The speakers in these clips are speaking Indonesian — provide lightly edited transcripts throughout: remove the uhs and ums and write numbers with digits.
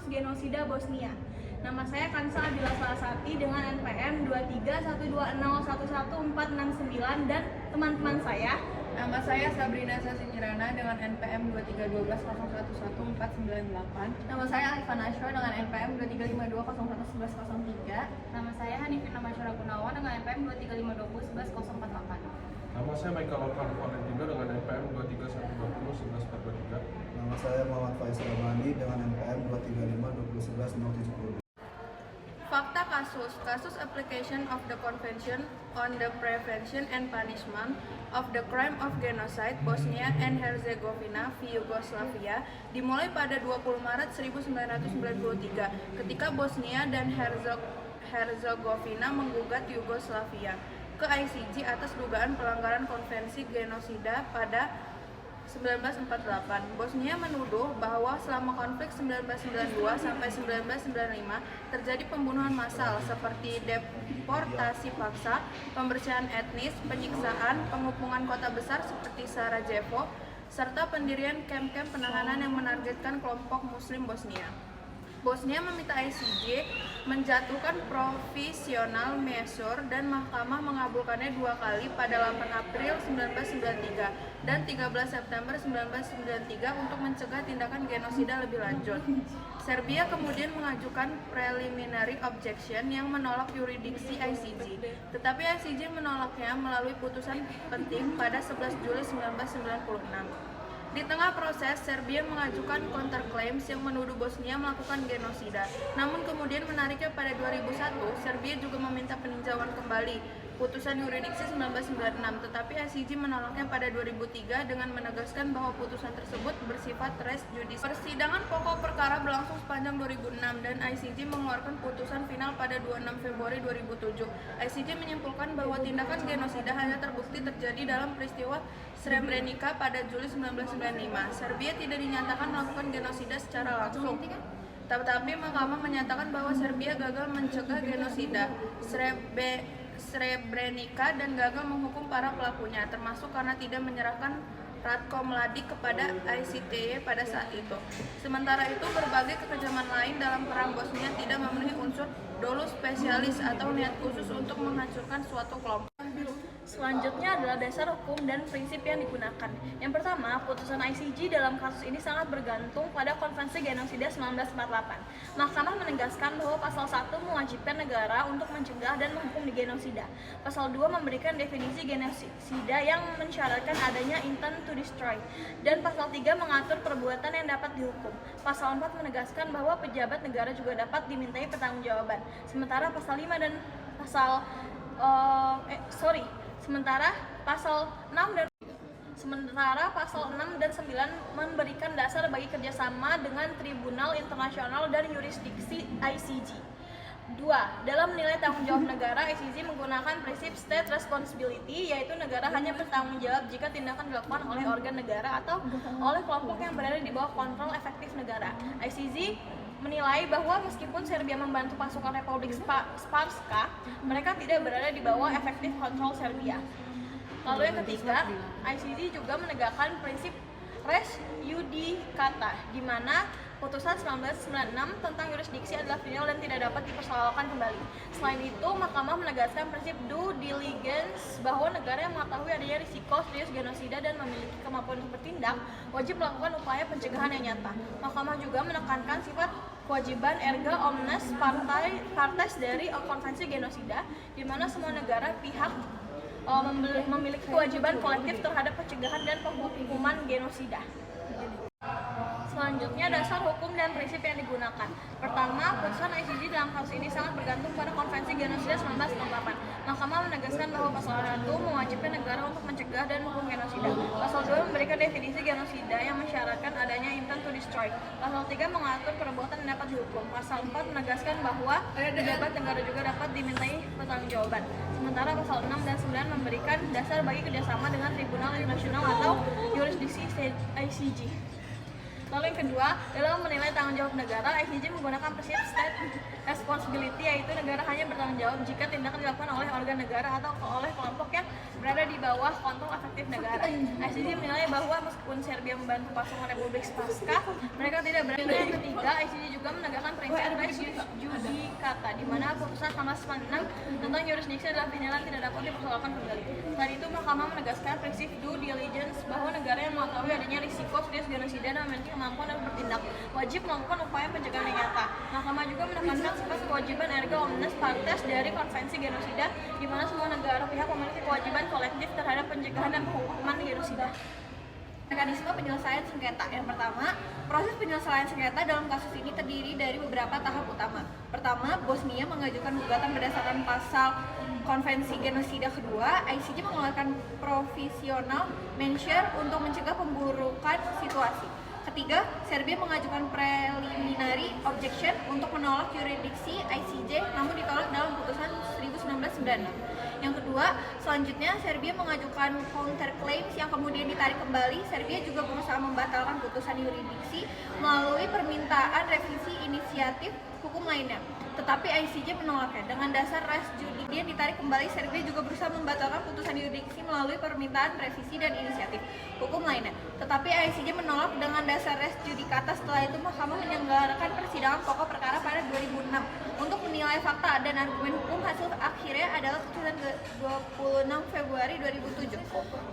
kasus genosida Bosnia. Nama saya Kansa Abila Salasati dengan NPM 23120111469 dan teman-teman saya. Nama saya Sabrina Sasinyirana dengan NPM 23120111498. Nama saya Alifan Ashwa dengan NPM 2352011103. Nama saya Hanifina Masyara Gunawan dengan NPM 23520111048. Nama saya Michael Orkan Valentino dengan NPM 231201143. Nama saya Muhammad Faisal Ramani dengan NPM 235 Fakta kasus application of the Convention on the Prevention and Punishment of the Crime of Genocide Bosnia and Herzegovina v Yugoslavia dimulai pada 20 Maret 1993 ketika Bosnia dan Herzegovina menggugat Yugoslavia ke ICJ atas dugaan pelanggaran konvensi genosida pada 1948. Bosnia menuduh bahwa selama konflik 1992 sampai 1995 terjadi pembunuhan massal seperti deportasi paksa, pembersihan etnis, penyiksaan, pengepungan kota besar seperti Sarajevo, serta pendirian kamp-kamp penahanan yang menargetkan kelompok Muslim Bosnia. Bosnia meminta ICJ menjatuhkan provisional measure dan mahkamah mengabulkannya 2 kali pada 8 April 1993 dan 13 September 1993 untuk mencegah tindakan genosida lebih lanjut. Serbia kemudian mengajukan preliminary objection yang menolak yurisdiksi ICJ, tetapi ICJ menolaknya melalui putusan penting pada 11 Juli 1996. Di tengah proses, Serbia mengajukan counterclaims yang menuduh Bosnia melakukan genosida. Namun kemudian menariknya pada 2001, Serbia juga meminta peninjauan kembali putusan yurisdiksi 1996, tetapi ICJ menolaknya pada 2003 dengan menegaskan bahwa putusan tersebut bersifat res judicial. Persidangan pokok perkara berlangsung sepanjang 2006 dan ICJ mengeluarkan putusan final pada 26 Februari 2007. ICJ menyimpulkan bahwa tindakan genosida hanya terbukti terjadi dalam peristiwa Srebrenica pada Juli 1995. Serbia tidak dinyatakan melakukan genosida secara langsung. Tetapi mahkamah menyatakan bahwa Serbia gagal mencegah genosida Srebrenica dan gagal menghukum para pelakunya, termasuk karena tidak menyerahkan Ratko Mladic kepada ICTY pada saat itu. Sementara itu, berbagai kekejaman lain dalam perang Bosnia tidak memenuhi unsur dolus spesialis atau niat khusus untuk menghancurkan suatu kelompok. Selanjutnya adalah dasar hukum dan prinsip yang digunakan. Yang pertama, putusan ICJ dalam kasus ini sangat bergantung pada Konvensi Genosida 1948. Mahkamah menegaskan bahwa pasal 1 mewajibkan negara untuk mencegah dan menghukum genosida. Pasal 2 memberikan definisi genosida yang mensyaratkan adanya intent to destroy. Dan pasal 3 mengatur perbuatan yang dapat dihukum. Pasal 4 menegaskan bahwa pejabat negara juga dapat dimintai pertanggungjawaban. Sementara pasal 5 dan pasal pasal 6 dan 9 memberikan dasar bagi kerjasama dengan Tribunal Internasional dan yurisdiksi ICJ. 2. Dalam menilai tanggung jawab negara, ICJ menggunakan prinsip state responsibility, yaitu negara hanya bertanggung jawab jika tindakan dilakukan oleh organ negara atau oleh kelompok yang berada di bawah kontrol efektif negara. ICJ menilai bahwa meskipun Serbia membantu pasukan Republik Srpska, mereka tidak berada di bawah efektif kontrol Serbia. Lalu yang ketiga, ICJ juga menegakkan prinsip res judicata, di mana putusan 1996 tentang yurisdiksi adalah final dan tidak dapat dipersoalkan kembali. Selain itu, mahkamah menegaskan prinsip due diligence bahwa negara yang mengetahui adanya risiko serius genosida dan memiliki kemampuan untuk bertindak wajib melakukan upaya pencegahan yang nyata. Mahkamah juga menekankan sifat kewajiban erga omnes partes dari konvensi genosida, di mana semua negara pihak memiliki kewajiban kolektif terhadap pencegahan dan penghukuman genosida. Selanjutnya, dasar hukum dan prinsip yang digunakan. Pertama, putusan ICJ dalam kasus ini sangat bergantung pada Konvensi Genosida 1948. Mahkamah menegaskan bahwa pasal 1 mewajibkan negara untuk mencegah dan menghukum genosida. Pasal 2 memberikan definisi genosida yang mensyaratkan adanya intent to destroy. Pasal 3 mengatur perbuatan yang dapat dihukum. Pasal 4 menegaskan bahwa pejabat negara juga dapat dimintai pertanggungjawaban. Sementara pasal 6 dan 9 memberikan dasar bagi kerjasama dengan Tribunal Internasional atau yurisdiksi ICJ. Lalu yang kedua, dalam menilai tanggung jawab negara, ICJ menggunakan prinsip state responsibility, yaitu negara hanya bertanggung jawab jika tindakan dilakukan oleh organ negara atau oleh kelompok yang berada di bawah kontrol efektif eksekutif negara. ICJ menilai bahwa meskipun Serbia membantu pasukan Republik Srpska, mereka tidak berani. Yang ketiga, ICJ juga menegakkan prinsip res judicata, di mana putusan Kamar 96 tentang jurisdiksi adalah final tidak dapat dipersoalkan kembali. Selain itu, Mahkamah menegaskan prinsip due diligence bahwa negara yang mengetahui adanya risiko serius genosida dan memiliki kemampuan untuk bertindak wajib melakukan upaya pencegahan yang nyata. Mahkamah juga menekankan sifat kewajiban erga omnes partes dari konvensi genosida, di mana semua negara pihak memiliki kewajiban kolektif terhadap pencegahan dan penghukuman genosida. Mekanisme penyelesaian sengketa. Yang pertama, proses penyelesaian sengketa dalam kasus ini terdiri dari beberapa tahap utama. Pertama, Bosnia mengajukan gugatan berdasarkan pasal Konvensi Genosida. Kedua, ICJ mengeluarkan provisional measure untuk mencegah pemburukan situasi. Ketiga, Serbia mengajukan preliminary objection untuk menolak yurisdiksi ICJ, namun ditolak dalam putusan 1996. Yang kedua, selanjutnya Serbia mengajukan counterclaims yang kemudian ditarik kembali. Serbia juga berusaha membatalkan putusan yurisdiksi melalui permintaan revisi inisiatif hukum lainnya. Tetapi ICJ menolaknya. Dengan dasar res judicata ditarik kembali, Serbia juga berusaha membatalkan putusan yurisdiksi melalui permintaan revisi dan inisiatif hukum lainnya. Tetapi ICJ menolak dengan dasar res judicata. Setelah itu, Mahkamah menyelenggarakan persidangan pokok perkara pada 2006 untuk menilai fakta dan argumen hukum. Hasil akhirnya adalah keputusan 26 Februari 2007.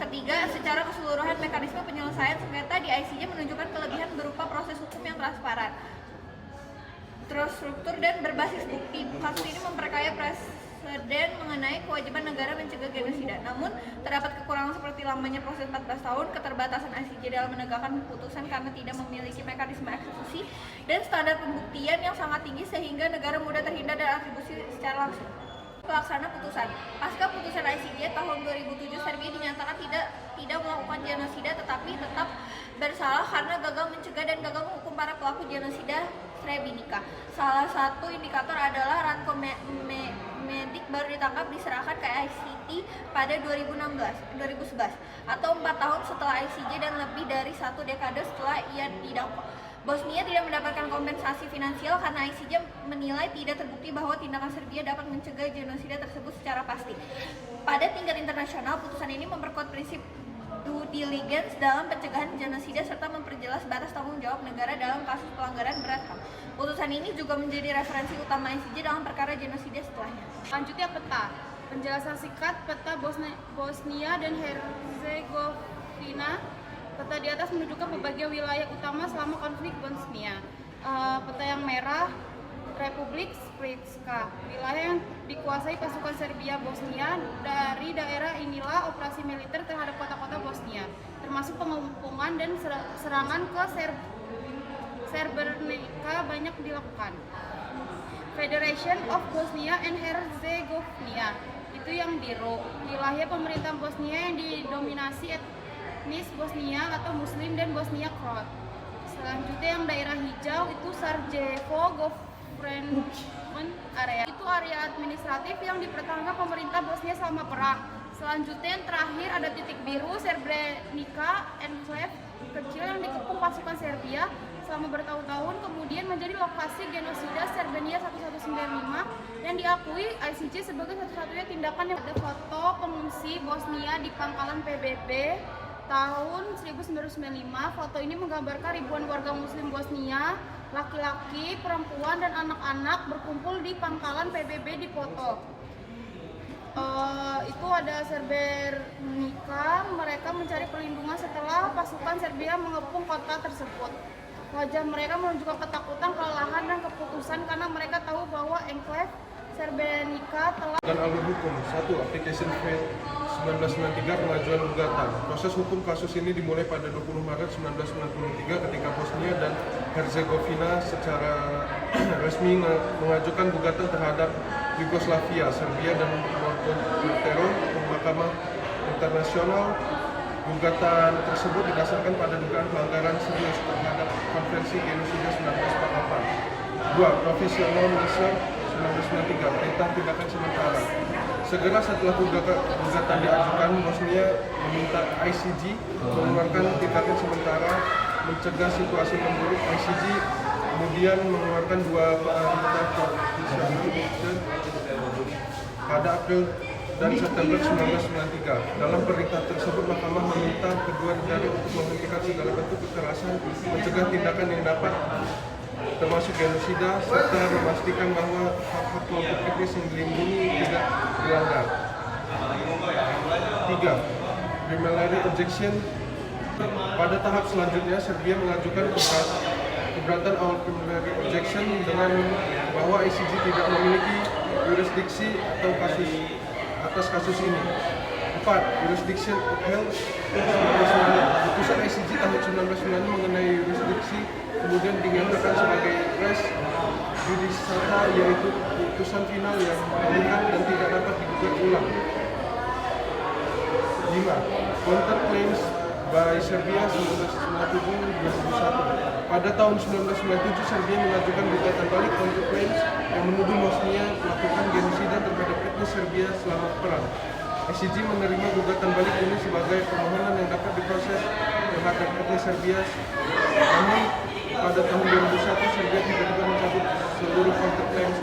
Ketiga, secara keseluruhan mekanisme penyelesaian sengketa di ICJ menunjukkan kelebihan berupa proses hukum yang transparan, terstruktur dan berbasis bukti. Kasus ini memperkaya presiden mengenai kewajiban negara mencegah genosida. Namun, terdapat kekurangan seperti lamanya proses 14 tahun, keterbatasan ICJ dalam menegakkan putusan karena tidak memiliki mekanisme eksekusi, dan standar pembuktian yang sangat tinggi sehingga negara mudah terhindar dari atribusi secara langsung. Pelaksana putusan. Pasca putusan ICJ tahun 2007, Serbia dinyatakan tidak melakukan genosida tetapi tetap bersalah karena gagal mencegah dan gagal menghukum para pelaku genosida Srebrenica. Salah satu indikator adalah Ratko Mladic baru ditangkap diserahkan ke ICT pada 2011 atau 4 tahun setelah ICJ dan lebih dari 1 dekade setelah ia didakwa. Bosnia tidak mendapatkan kompensasi finansial karena ICJ menilai tidak terbukti bahwa tindakan Serbia dapat mencegah genosida tersebut secara pasti. Pada tingkat internasional, putusan ini memperkuat prinsip due diligence dalam pencegahan genosida serta memperjelas batas tanggung jawab negara dalam kasus pelanggaran berat HAM. Putusan ini juga menjadi referensi utama ICJ dalam perkara genosida setelahnya. Selanjutnya peta. Penjelasan singkat peta Bosnia dan Herzegovina. Peta di atas menunjukkan pembagian wilayah utama selama konflik Bosnia. Peta yang merah, Republik Srpska, wilayah yang dikuasai pasukan Serbia Bosnia. Dari daerah inilah operasi militer terhadap kota-kota Bosnia, termasuk pengepungan dan serangan ke Srebrenica banyak dilakukan. Federation of Bosnia and Herzegovina, itu yang biru, wilayah pemerintahan Bosnia yang didominasi etnis Bosnia atau Muslim dan Bosnia Croat. Selanjutnya yang daerah hijau itu Sarajevo Government Area. Itu area administratif yang dipertahankan pemerintah Bosnia selama perang. Selanjutnya yang terakhir ada titik biru Srebrenica enclave kecil yang dikepung pasukan Serbia selama bertahun-tahun, kemudian menjadi lokasi genosida Srebrenica 1195 yang diakui ICJ sebagai satu-satunya tindakan yang ada foto pengungsi Bosnia di pangkalan PBB tahun 1995. Foto ini menggambarkan ribuan warga muslim Bosnia, laki-laki, perempuan, dan anak-anak berkumpul di pangkalan PBB di foto. Itu ada Srebrenica, mereka mencari perlindungan setelah pasukan Serbia mengepung kota tersebut. Wajah mereka menunjukkan ketakutan, kelelahan, dan keputusan karena mereka tahu bahwa enclave Srebrenica telah Dan alur hukum. 1. Application File 1993 pengajuan gugatan. Proses hukum kasus ini dimulai pada 20 Maret 1993 ketika Bosnia dan Herzegovina secara resmi mengajukan gugatan terhadap Yugoslavia, Serbia, dan Montenegro ke Mahkamah Internasional. Gugatan tersebut didasarkan pada dugaan pelanggaran serius terhadap Konvensi Genosida 1948. 2. Provisional Measure 1993, perintah tindakan sementara. Segera setelah gugatan diajukan, Bosnia meminta ICJ mengeluarkan tindakan sementara mencegah situasi memburuk. ICJ kemudian mengeluarkan 2 perintah provisional measure pada April dan September 1993. Dalam perintah tersebut, Mahkamah meminta kedua negara untuk menghentikan segala bentuk kekerasan, mencegah tindakan yang dapat termasuk genosida, serta memastikan bahwa hak-hak kelompok etnis yang dilindungi tidak dilanggar. 3. Preliminary objection. Pada tahap selanjutnya, Serbia mengajukan keberatan awal preliminary objection dengan bahwa ICJ tidak memiliki jurisdiksi atau atas kasus ini. 4. Jurisdiction upheld. Putusan ICJ tahun 1996 mengenai jurisdiksi kemudian dinyatakan sebagai res judicata, yaitu putusan final yang mengikat dan tidak dapat digugat ulang. 5. Counter claims by Serbia 1997-2001. Pada tahun 1997, Serbia mengajukan gugatan balik counter claims yang menuduh Bosnia melakukan genosida terhadap etnis Serbia selama perang. ICJ menerima gugatan balik ini sebagai permohonan yang dapat diproses terhadap etnis Serbia. Namun pada tahun 2001, Serbia tiba-tiba mencabut seluruh counter claims.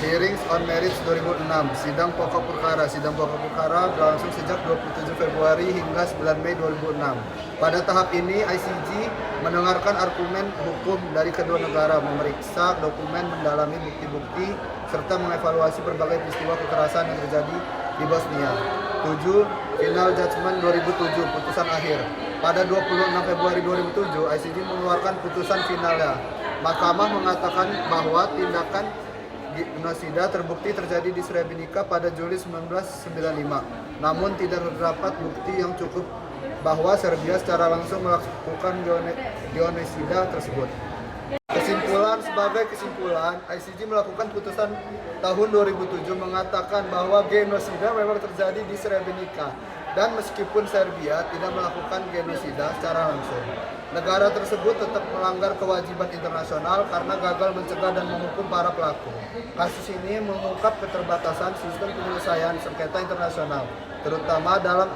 Hearings on Merits 2006, Sidang Pokok Perkara. Sidang Pokok Perkara berlangsung sejak 27 Februari hingga 9 Mei 2006. Pada tahap ini, ICJ mendengarkan argumen hukum dari kedua negara, memeriksa dokumen, mendalami bukti-bukti, serta mengevaluasi berbagai peristiwa kekerasan yang terjadi di Bosnia. 7. Final Judgment 2007, putusan akhir. Pada 26 Februari 2007, ICJ mengeluarkan putusan finalnya. Mahkamah mengatakan bahwa tindakan genosida terbukti terjadi di Srebrenica pada Juli 1995. Namun tidak terdapat bukti yang cukup bahwa Serbia secara langsung melakukan genosida tersebut. Sebagai kesimpulan, ICJ melakukan putusan tahun 2007 mengatakan bahwa genosida memang terjadi di Srebrenica, dan meskipun Serbia tidak melakukan genosida secara langsung, negara tersebut tetap melanggar kewajiban internasional karena gagal mencegah dan menghukum para pelaku. Kasus ini mengungkap keterbatasan sistem penyelesaian sengketa internasional, terutama dalam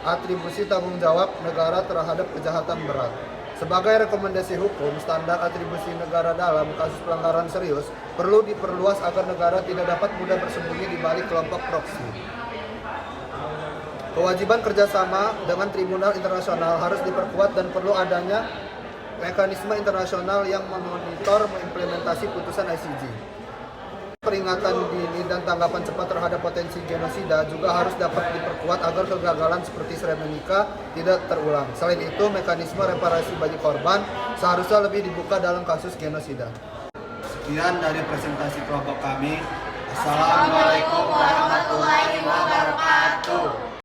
atribusi tanggung jawab negara terhadap kejahatan berat. Sebagai rekomendasi hukum, standar atribusi negara dalam kasus pelanggaran serius perlu diperluas agar negara tidak dapat mudah bersembunyi di balik kelompok proksi. Kewajiban kerjasama dengan tribunal internasional harus diperkuat dan perlu adanya mekanisme internasional yang memonitor implementasi putusan ICJ. Peringatan dini dan tanggapan cepat terhadap potensi genosida juga harus dapat diperkuat agar kegagalan seperti Srebrenica tidak terulang. Selain itu, mekanisme reparasi bagi korban seharusnya lebih dibuka dalam kasus genosida. Sekian dari presentasi kelompok kami. Assalamualaikum warahmatullahi wabarakatuh.